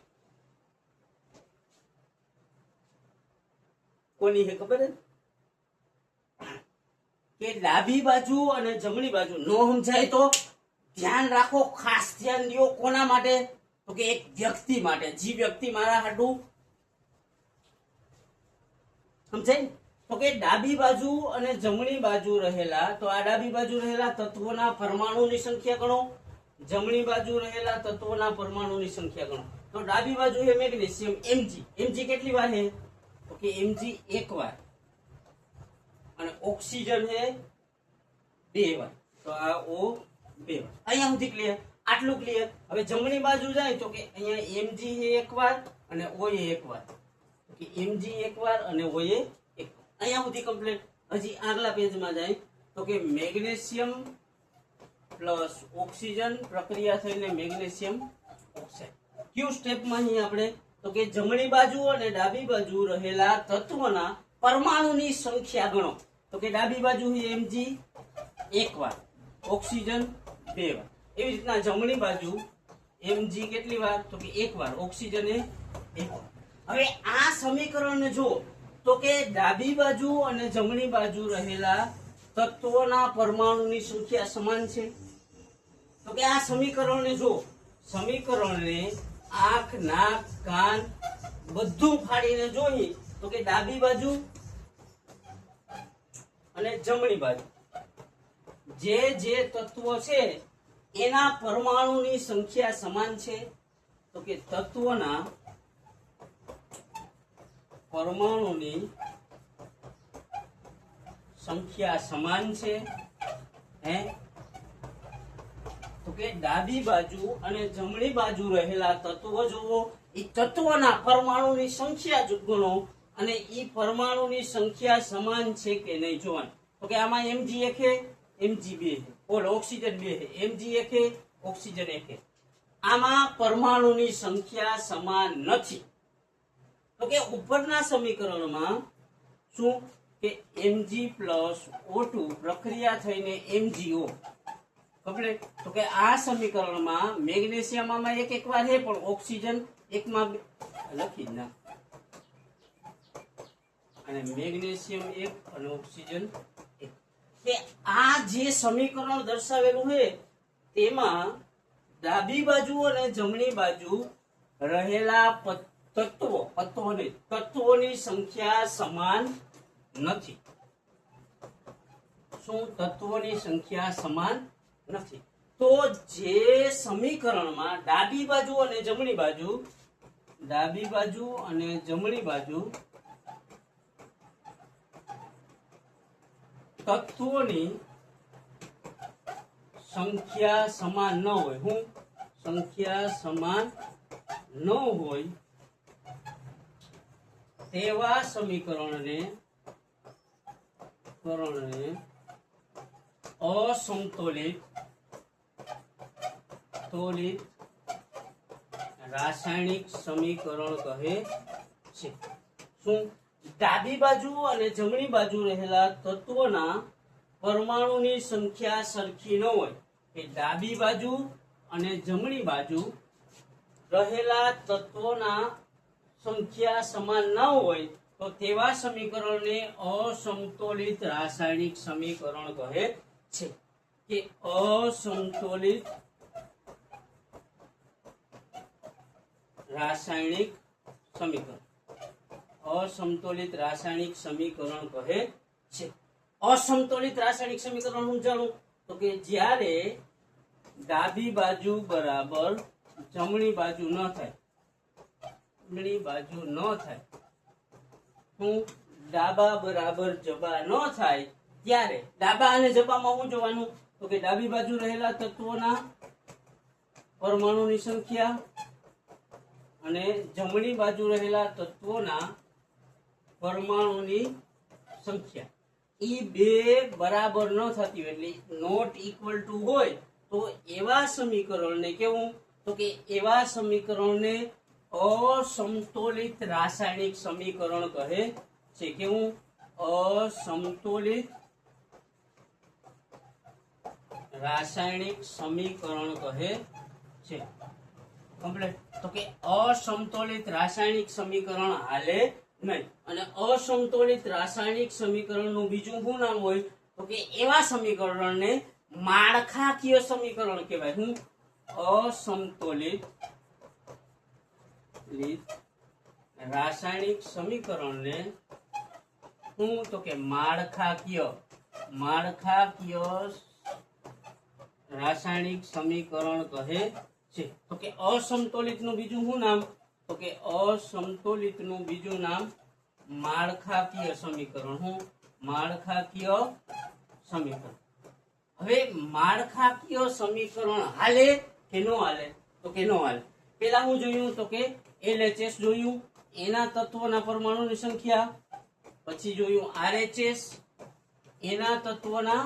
S1: કોની છે ખબર કે ડાબી બાજુ અને જમણી બાજુ નો સમજાય તો ધ્યાન રાખો, ખાસ ધ્યાન દો. કોના માટે તો કે એક વ્યક્તિ માટે. જે વ્યક્તિ મારા હાટું સમજાય. તો કે ડાબી બાજુ અને જમણી બાજુ રહેલા, તો આ ડાબી બાજુ રહેલા તત્વોના પરમાણુની સંખ્યા ગણો, જમણી બાજુ રહેલા તત્વોના પરમાણુની સંખ્યા ગણો. તો ડાબી બાજુ છે મેગ્નેશિયમ Mg કેટલી વાર છે તો કે Mg એક વાર, અને ઓક્સિજન છે બે વાર. તો આ O બે વાર. અહીંયા સુધી ક્લિયર? આટલું ક્લિયર. હવે જમણી બાજુ જાય તો કે અહીંયા Mg છે એક વાર અને O એ એક વાર. તો કે Mg એક વાર અને O એ એક વાર. અહીંયા સુધી કમ્પ્લીટ. હજી આગલા પેજમાં જાય તો કે મેગ્નેશિયમ પ્લસ ઓક્સિજન પ્રક્રિયા થઈને મેગ્નેશિયમ ઓક્સાઇડ. કયું સ્ટેપમાં અહીં આપણે તો કે જમણી બાજુ અને ડાબી બાજુ રહેલા તત્વના પરમાણુની સંખ્યા ગણો. તો કે ડાબી બાજુ Mg એક વાર, ઓક્સિજન બે વાર. એવી રીતના જમણી બાજુ Mg કેટલી વાર તો કે એક વાર, ઓક્સિજન એ એક વાર. હવે આ સમીકરણને જો તો કે ડાબી બાજુ અને જમણી બાજુ રહેલા તત્વોના પરમાણુની સંખ્યા સમાન છે. તો કે આ સમીકરણને જો, સમીકરણને આંખ, નાક, કાન બધું ફાડીને જોઈએ તો કે ડાબી બાજુ અને જમણી બાજુ જે તત્વો છે એના પરમાણુની સંખ્યા સમાન છે. તો કે તત્વોના પરમાણુની સંખ્યા સમાન છે. હે તો કે ડાબી બાજુ અને જમણી બાજુ રહેલા તત્વો જુઓ, એ તત્વોના પરમાણુની સંખ્યા ગણો અને એ પરમાણુની સંખ્યા સમાન છે કે નહીં જોવાનું. તો કે આમાં Mg એક છે, Mg બે છે, ઓક્સિજન બે છે, Mg એક છે, ઓક્સિજન એક છે. આમાં પરમાણુની સંખ્યા સમાન નથી. તો કે ઉપરના સમીકરણમાં શું કે Mg પ્લસ O2 પ્રક્રિયા થઈને MgO. કમ્પ્લીટ. તો કે આ સમીકરણમાં મેગ્નેશિયમ આમાં એક વાર છે પણ ઓક્સિજન એકમાં લખી જ ના, અને મેગ્નેશિયમ એક અને ઓક્સિજન એક. કે આ જે સમીકરણ દર્શાવેલું છે તેમાં ડાબી બાજુ અને જમણી બાજુ રહેલા તત્વોની સંખ્યા સમાન નથી. શું તત્વોની સંખ્યા સમાન નથી? તો જે સમીકરણમાં ડાબી બાજુ અને જમણી બાજુ તત્વોની સંખ્યા સમાન ન હોય, સંખ્યા સમાન ન હોય તેવા સમીકરણને અસંતુલિત રાસાયણિક સમીકરણ કહે છે. શું? ડાબી બાજુ અને જમણી બાજુ રહેલા તત્વોના પરમાણુની સંખ્યા સરખી ન હોય, કે ડાબી બાજુ અને જમણી બાજુ રહેલા તત્વોના સંખ્યા સમાન ન હોય તો તેવા સમીકરણને અસંતુલિત રાસાયણિક સમીકરણ કહે છે. કે અસંતુલિત રાસાયણિક સમીકરણ કહે છે. અસંતુલિત રાસાયણિક સમીકરણ સમજાણું તો કે જ્યારે ડાબી બાજુ બરાબર જમણી બાજુ ન થાય, હું ડાબા બરાબર જબા ન થાય ત્યારે ડાબા અને જબામાં શું જોવાનું? તો કે ડાબી બાજુ રહેલા તત્વોના પરમાણુની સંખ્યા અને જમણી બાજુ રહેલા તત્વોના પરમાણુની સંખ્યા ઈ બે બરાબર ન થતી હોય, એટલે નોટ ઇક્વલ ટુ હોય તો એવા સમીકરણને કેવું? તો કે એવા સમીકરણને અસંતુલિત રાસાયણિક સમીકરણ કહે છે. કેવું? અસંતુલિત રાસાયણિક સમીકરણ કહે છે. કમ્પ્લીટ. તો કે અસંતુલિત રાસાયણિક સમીકરણ હાલે નહીં. અને અસંતુલિત રાસાયણિક સમીકરણનું બીજું શું નામ હોય? તો કે એવા સમીકરણને માળખાકીય સમીકરણ કહેવાય. હું અસંતુલિત રાસાયણિક સમીકરણને હું તો કે માળખાકીય રાસાયણિક સમીકરણ કહે છે. તો કે અસંતુલિત નું બીજું શું નામ? તો કે અસંતુલિત નું બીજું નામ માળખાકીય સમીકરણ. હું માળખાકીય સમીકરણ. હવે માળખાકીય સમીકરણ હાલે કે નો હાલે? તો કે નો હાલે. પેલા હું જોયું તો કે LHS જોયું, એના તત્વોના પરમાણુની સંખ્યા. પછી જોયું RHS, એના તત્વોના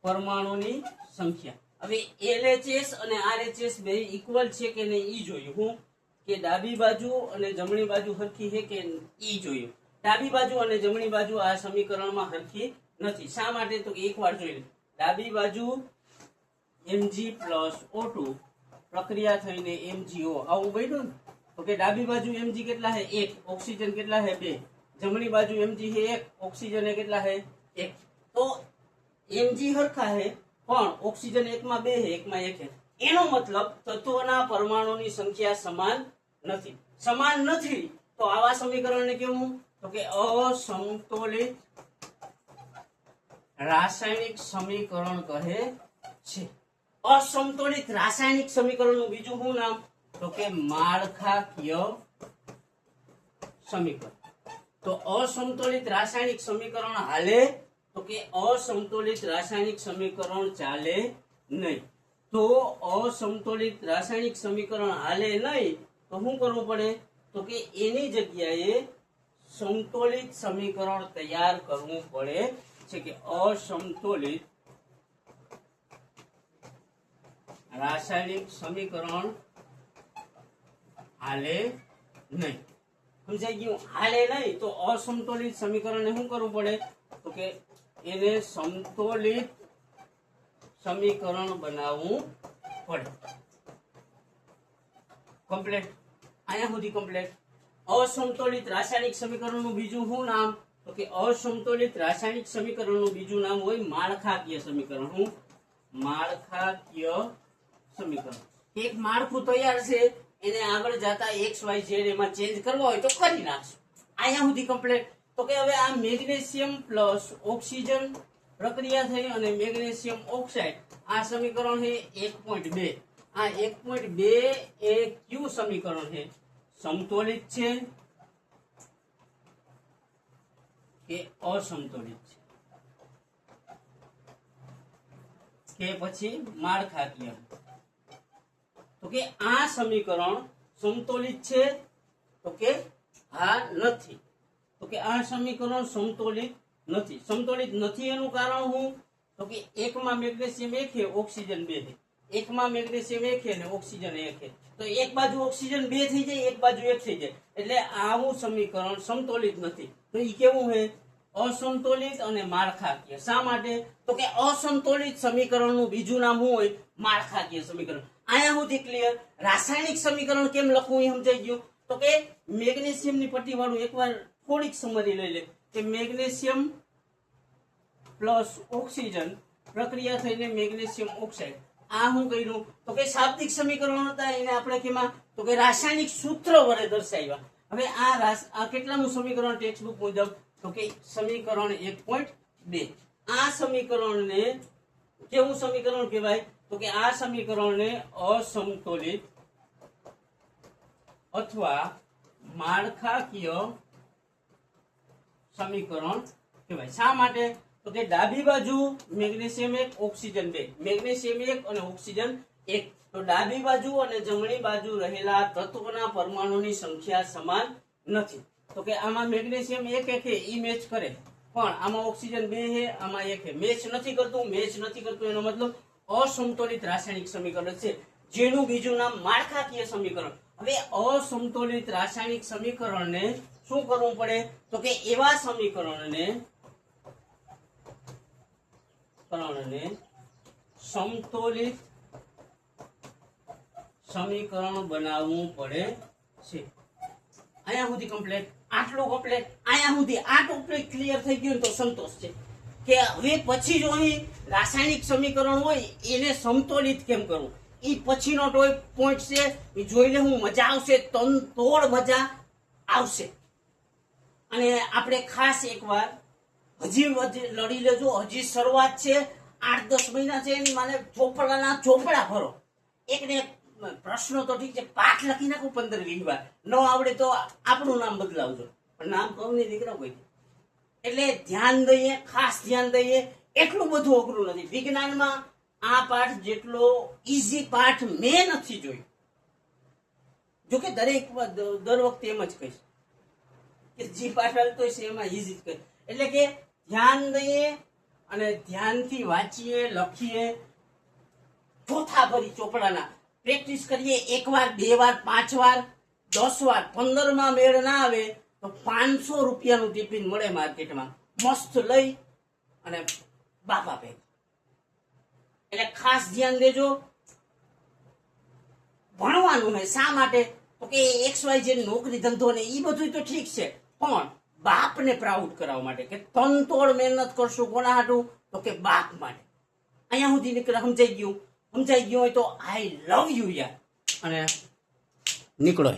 S1: પરમાણુની સંખ્યા. હવે LHS અને RHS બે ઇક્વલ છે કે નહીં ઈ જોયું. હું કે ડાબી બાજુ અને જમણી બાજુ હરખી છે કે ઈ જોયું. ડાબી બાજુ અને જમણી બાજુ આ સમીકરણમાં હરખી નથી. શા માટે? તો એક વાર જોઈ લે. ડાબી બાજુ Mg+O2 પ્રક્રિયા થઈને MgO આવું બન્યું ને. તો કે ડાબી બાજુ Mg કેટલા છે? 1. ઓક્સિજન કેટલા છે? 2. જમણી બાજુ Mg છે 1, ઓક્સિજન કેટલા છે? 1. તો Mg હરખા છે પણ ઓક્સિજન એકમાં 2 છે, એકમાં 1 છે. એનો મતલબ તત્વોના પરમાણુની સંખ્યા સમાન નથી. તો આવા સમીકરણને કેવું? તો કે અસંતુલિત રાસાયણિક સમીકરણ કહે છે. અસંતુલિત રાસાયણિક સમીકરણનું બીજું શું નામ? તો કે માળખાકીય સમીકરણ. તો અસંતુલિત રાસાયણિક સમીકરણ હાલે? તો કે અસંતુલિત રાસાયણિક સમીકરણ ચાલે નહીં. તો અસંતુલિત રાસાયણિક સમીકરણ હાલે નહીં તો શું કરવું પડે? તો કે એની જગ્યાએ સંતુલિત સમીકરણ તૈયાર કરવું પડે છે. કે અસંતુલિત રાસાયણિક સમીકરણ હાલે નહીં. સમજાઈ ગયું? હાલે નહીં તો અસંતુલિત સમીકરણને શું કરવું પડે? તો કે એને સંતુલિત સમીકરણ બનાવવું પડે. કમ્પ્લીટ. અહીંયા સુધી કમ્પ્લીટ. અસમતોલિત રાસાયણિક સમીકરણનું બીજું શું નામ? તો કે અસમતોલિત રાસાયણિક સમીકરણનું બીજું નામ હોય માળખાકીય સમીકરણ. શું? માળખાકીય સમીકરણ. એક માળખું તૈયાર છે, એને આગળ જતા એક્સ વાય ઝેડ એમાં ચેન્જ કરવા હોય તો કરી નાખશું. અહીંયા સુધી કમ્પ્લીટ. તો કે હવે આ મેગ્નેશિયમ પ્લસ ઓક્સિજન પ્રક્રિયા થઈ અને મેગ્નેશિયમ ઓક્સાઇડ, આ સમીકરણ છે 1.2. આ 1.2 એ કયું સમીકરણ છે? સમતોલિત છે કે અસમતોલિત છે કે પછી માળખાકીય? તો કે આ સમીકરણ સમતોલિત છે તો કે હા નથી. તો કે આ સમીકરણ સમતોલિત નથી. સમતોલિત નથી એનું કારણ શું? તો કે એકમાં મેગ્નેશિયમ 1 છે, ઓક્સિજન 2 છે. એકમાં મેગ્નેશિયમ 1 છે અને ઓક્સિજન 1 છે. તો એક બાજુ ઓક્સિજન 2 થઈ જાય, એક બાજુ 1 થઈ જાય, એટલે આવું સમીકરણ સમતોલિત નથી. તો ઈ કેવું છે? અસમતોલિત અને માળખાકીય. શા માટે? તો કે અસમતોલિત સમીકરણનું બીજું નામ શું હોય? માળખાકીય સમીકરણ. અહીંયા સુધી ક્લિયર. રાસાયણિક સમીકરણ કેમ લખવું એ સમજાઈ ગયું. તો કે મેગ્નેશિયમની પટ્ટી વાળું એકવાર થોડીક સમરી લઈ લે કે મેગ્નેશિયમ પ્લસ ઓક્સિજન પ્રક્રિયા થઈને મેગ્નેશિયમ ઓક્સાઇડ. આ શું કર્યું? તો કે શાબ્દિક સમીકરણ હતા, એને આપણે કેમાં? તો કે રાસાયણિક સૂત્ર વડે દર્શાવ્યા. હવે આ કેટલાનું સમીકરણ ટેક્સ્ટબુક મુજબ? તો કે સમીકરણ 1.2. આ સમીકરણને કેવું સમીકરણ કહેવાય? તો કે આ સમીકરણને અસમતોલિત અથવા માળખાકીય સમીકરણ કહેવાય. શા માટે? તો કે ડાબી બાજુ મેગ્નેશિયમ 1 ઓક્સિજન 2, મેગ્નેશિયમ 1 અને ઓક્સિજન 1. તો ડાબી બાજુ અને જમણી બાજુ રહેલા તત્વના પરમાણુની સંખ્યા સમાન નથી. તો કે આમાં મેગ્નેશિયમ 1 છે, ઈ મેચ કરે, પણ આમાં ઓક્સિજન 2 છે, આમાં 1 છે, મેચ નથી કરતું. મેચ નથી કરતું એનો મતલબ અસમતોલિત રાસાયણિક સમીકરણ છે, જેનું બીજું નામ માળખાકીય સમીકરણ. હવે અસમતોલિત રાસાયણિક સમીકરણને શું કરવું પડે? તો કે એવા સમીકરણને સમતોલિત સમીકરણ બનાવવું પડે છે. અહીંયા સુધી કમ્પ્લીટ. આટલું કમ્પ્લીટ. અહીંયા સુધી આ ટોપિક ક્લિયર થઈ ગયું તો સંતોષ છે કે હવે પછી જો અહીં રાસાયણિક સમીકરણ હોય એને સમતોલિત કેમ કરવું, એ પછીનો પોઈન્ટ છે. એ જોઈ લે, હું મજા આવશે, તનતોડ મજા આવશે. અને આપણે ખાસ એકવાર હજી લડી લેજો. હજી શરૂઆત છે, 8-10 મહિના છે, એની માને ચોપડાના ચોપડા ભરો. એકને પ્રશ્નો તો ઠીક છે, પાઠ લખી નાખું 15-20 વાર. ન આવડે તો આપણું નામ બદલાવજો, પણ નામ કહું નહીં દીકરા કોઈ. એટલે ધ્યાન દઈએ, ખાસ ધ્યાન દઈએ. એટલું બધું અઘરું નથી વિજ્ઞાનમાં. આ પાઠ જેટલો ઈઝી પાઠ મેં નથી જોયું. જોકે દર વખતે એમ જ કહીશ કે જે પાઠ હાલતો છે એમાં ઈઝી જ કહીશ. એટલે કે ધ્યાન દઈએ અને ધ્યાનથી વાંચીએ, લખીએ, ચોથા ભરી ચોપડાના પ્રેક્ટિસ કરીએ. 1 વાર, 2 વાર, 5 વાર, 10 વાર, 15માં મેળ ના આવે તો 500 રૂપિયાનું ટિફિન મળે માર્કેટમાં, મસ્ત લઈ અને બાપા ભેગા. એટલે ખાસ ધ્યાન દેજો. ભણવાનું ને શા માટે? તો કે XYZ નોકરી ધંધો ને એ બધું તો ઠીક છે, પણ બાપને પ્રાઉડ કરાવવા માટે કે તનતોડ મહેનત કરશું. કોના હાટું? તો કે બાપ માટે. અહીંયા સુધી નીકળે. સમજાઈ ગયું હોય તો આઈ લવ યુ યાર. અને નીકળો.